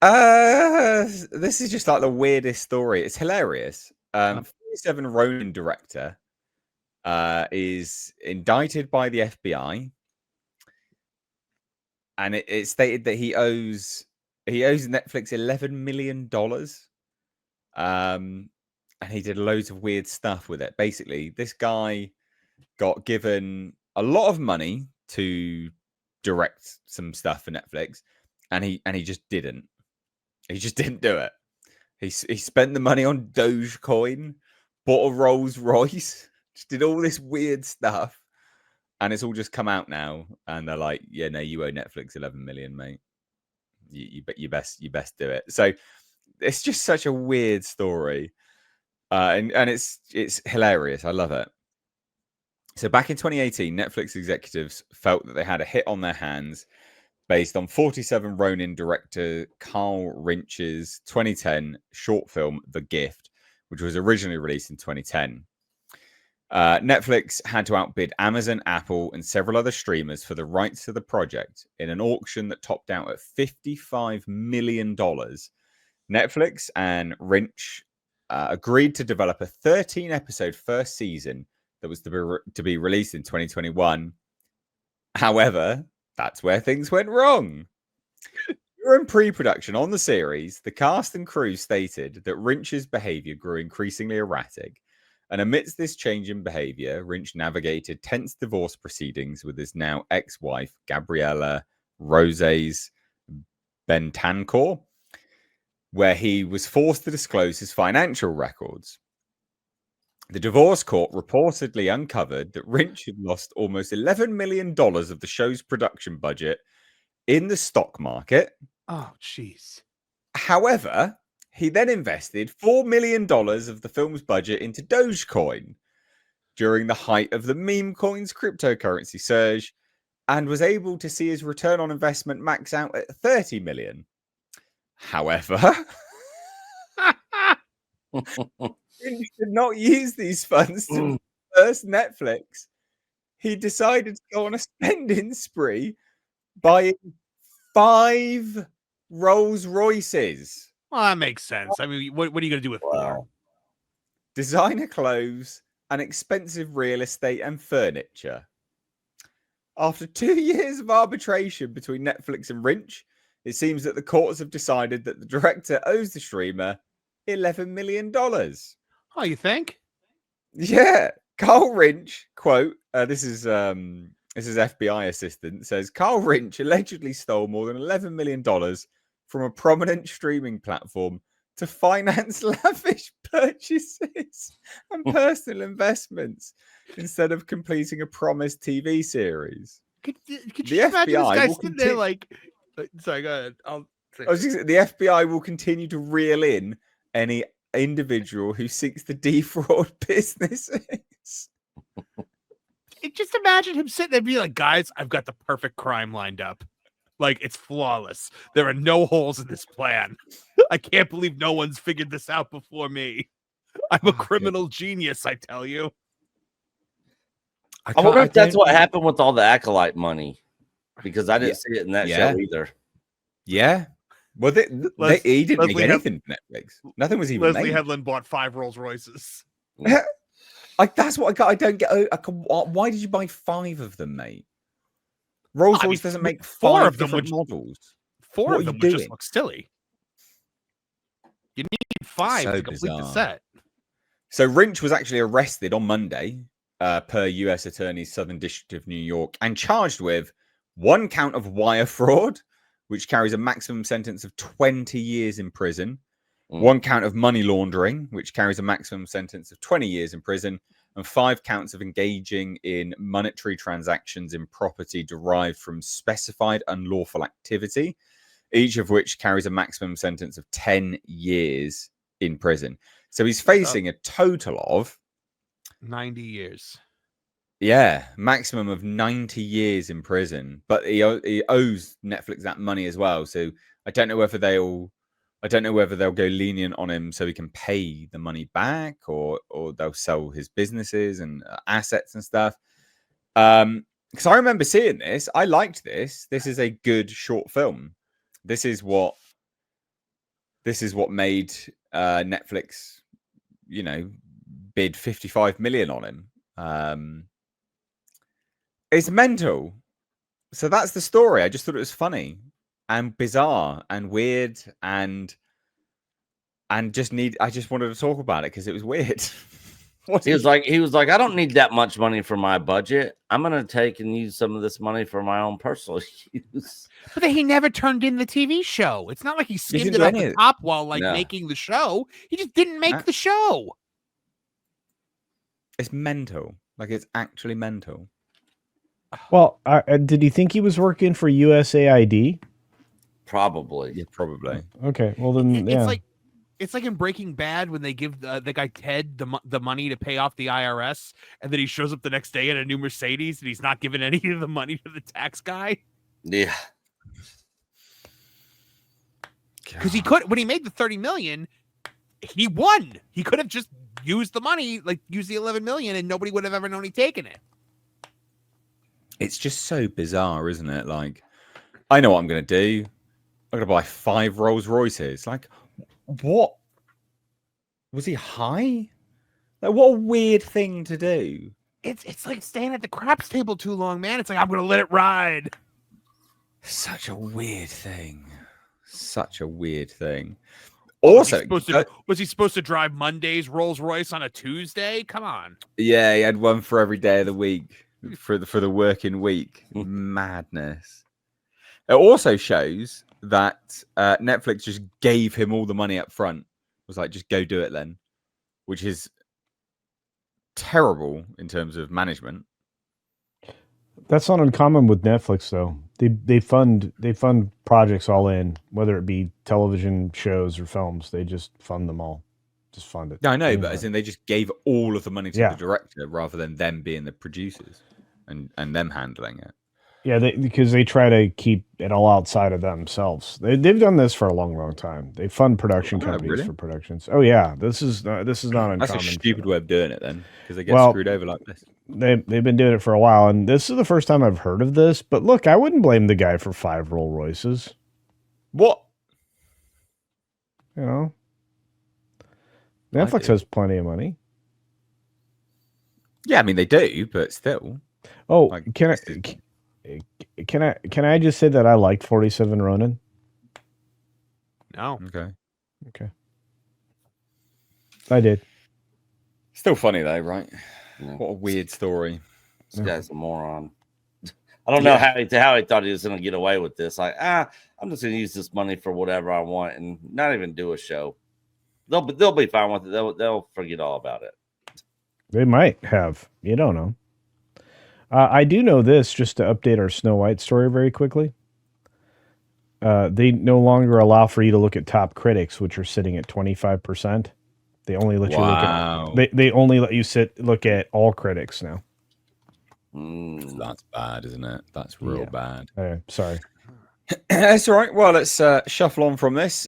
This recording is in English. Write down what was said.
This is just like the weirdest story. It's hilarious. 47 Ronin director is indicted by the FBI, and it stated that he owes Netflix $11 million. And he did loads of weird stuff with it. Basically, this guy got given a lot of money to direct some stuff for Netflix, and he just didn't. He just didn't do it. He spent the money on Dogecoin, bought a Rolls Royce, just did all this weird stuff, and it's all just come out now. And they're like, "Yeah, no, you owe Netflix 11 million, mate. You best do it." So it's just such a weird story, and it's hilarious. I love it. So back in 2018, Netflix executives felt that they had a hit on their hands based on 47 Ronin director Carl Rinch's 2010 short film The Gift, which was originally released in 2010. Netflix had to outbid Amazon, Apple, and several other streamers for the rights to the project in an auction that topped out at $55 million. Netflix and Rinch agreed to develop a 13-episode first season that was to be released in 2021. However, that's where things went wrong. During pre-production on the series, the cast and crew stated that Rinch's behavior grew increasingly erratic. And amidst this change in behavior, Rinch navigated tense divorce proceedings with his now ex-wife, Gabriella Roses Bentancur, where he was forced to disclose his financial records. The divorce court reportedly uncovered that Rinch had lost almost $11 million of the show's production budget in the stock market. Oh, jeez. However, he then invested $4 million of the film's budget into Dogecoin during the height of the meme coin's cryptocurrency surge and was able to see his return on investment max out at 30 million. However, Rinch did not use these funds to first Netflix. He decided to go on a spending spree buying 5 Rolls Royces. Well, that makes sense. I mean, what are you going to do with 4? Designer clothes and expensive real estate and furniture. After 2 years of arbitration between Netflix and Rinch, it seems that the courts have decided that the director owes the streamer $11 million. Oh, you think? Yeah. Carl Rinch, quote, this is FBI assistant, says Carl Rinch allegedly stole more than $11 million from a prominent streaming platform to finance lavish purchases and personal investments instead of completing a promised TV series. Could you imagine this guy sitting there like... Sorry, go ahead. The FBI will continue to reel in any individual who seeks to defraud businesses. Just imagine him sitting there and be like, guys, I've got the perfect crime lined up. Like, it's flawless. There are no holes in this plan. I can't believe no one's figured this out before me. I'm a criminal genius, I tell you. I wonder if that's what happened with all the Acolyte money, because I didn't see it in that show either. Yeah. Well, he didn't make anything for Netflix. Nothing was even Leslie made. Headland bought 5 Rolls Royces. That's what I don't get. Why did you buy 5 of them, mate? Rolls Royce doesn't make 4 of them models. 4 of them would just look silly. You need 5 to complete the set. So Rinch was actually arrested on Monday, per U.S. Attorney's Southern District of New York, and charged with 1 count of wire fraud, which carries a maximum sentence of 20 years in prison, 1 count of money laundering, which carries a maximum sentence of 20 years in prison, and 5 counts of engaging in monetary transactions in property derived from specified unlawful activity, each of which carries a maximum sentence of 10 years in prison. So he's facing a total of 90 years. Yeah, maximum of 90 years in prison. But he owes Netflix that money as well. So I don't know whether they'll go lenient on him so he can pay the money back, or they'll sell his businesses and assets and stuff. Because I remember seeing this. I liked this. This is a good short film. This is what this is what made Netflix, bid 55 million on him. It's mental. So that's the story. I just thought it was funny and bizarre and weird and I just wanted to talk about it because it was weird. He was like, I don't need that much money for my budget. I'm gonna take and use some of this money for my own personal use. But then he never turned in the TV show. It's not like he skimmed it off the top while making the show. He just didn't make the show. It's mental. Like, it's actually mental. Well, did he think he was working for USAID? Probably. Yeah, probably. Okay. Well, then, yeah. It's like in Breaking Bad when they give the guy Ted the money to pay off the IRS, and then he shows up the next day in a new Mercedes, and he's not giving any of the money to the tax guy. Yeah. Because he could, when he made the 30 million, he won. He could have just used the money, like used the 11 million, and nobody would have ever known he'd taken it. It's just so bizarre, isn't it? Like, I know what I'm going to do. I'm going to buy 5 Rolls Royces. Like, what? Was he high? Like, what a weird thing to do. It's like staying at the craps table too long, man. It's like, I'm going to let it ride. Such a weird thing. Such a weird thing. Also, was he supposed to drive Monday's Rolls Royce on a Tuesday? Come on. Yeah, he had one for every day of the week for the working week. Madness. It also shows that Netflix just gave him all the money up front. Was like, just go do it then, which is terrible in terms of management. That's not uncommon with Netflix, though. They fund projects all in, whether it be television shows or films. They just fund them all. Just fund it. No, I know, but as in they just gave all of the money to the director rather than them being the producers and them handling it. Yeah, because they try to keep it all outside of themselves. They've done this for a long, long time. They fund production companies for productions. Oh yeah, this is not uncommon. That's a stupid way of doing it then, because they get screwed over like this. They've been doing it for a while, and this is the first time I've heard of this. But look, I wouldn't blame the guy for 5 Rolls Royces. What? You know, Netflix has plenty of money. Yeah, I mean they do, but still. Oh, like, Can I just say that I liked 47 Ronin? No. Okay. I did. Still funny though, right? Yeah. What a weird story. This guy's a moron. I don't know how he thought he was going to get away with this. Like, I'm just going to use this money for whatever I want and not even do a show. They'll be fine with it. They'll forget all about it. They might have. You don't know. I do know this, just to update our Snow White story very quickly. They no longer allow for you to look at top critics, which are sitting at 25%. They only let you look at. They only let you look at all critics now. That's bad, isn't it? That's real bad. Sorry. That's all right. Well, let's shuffle on from this.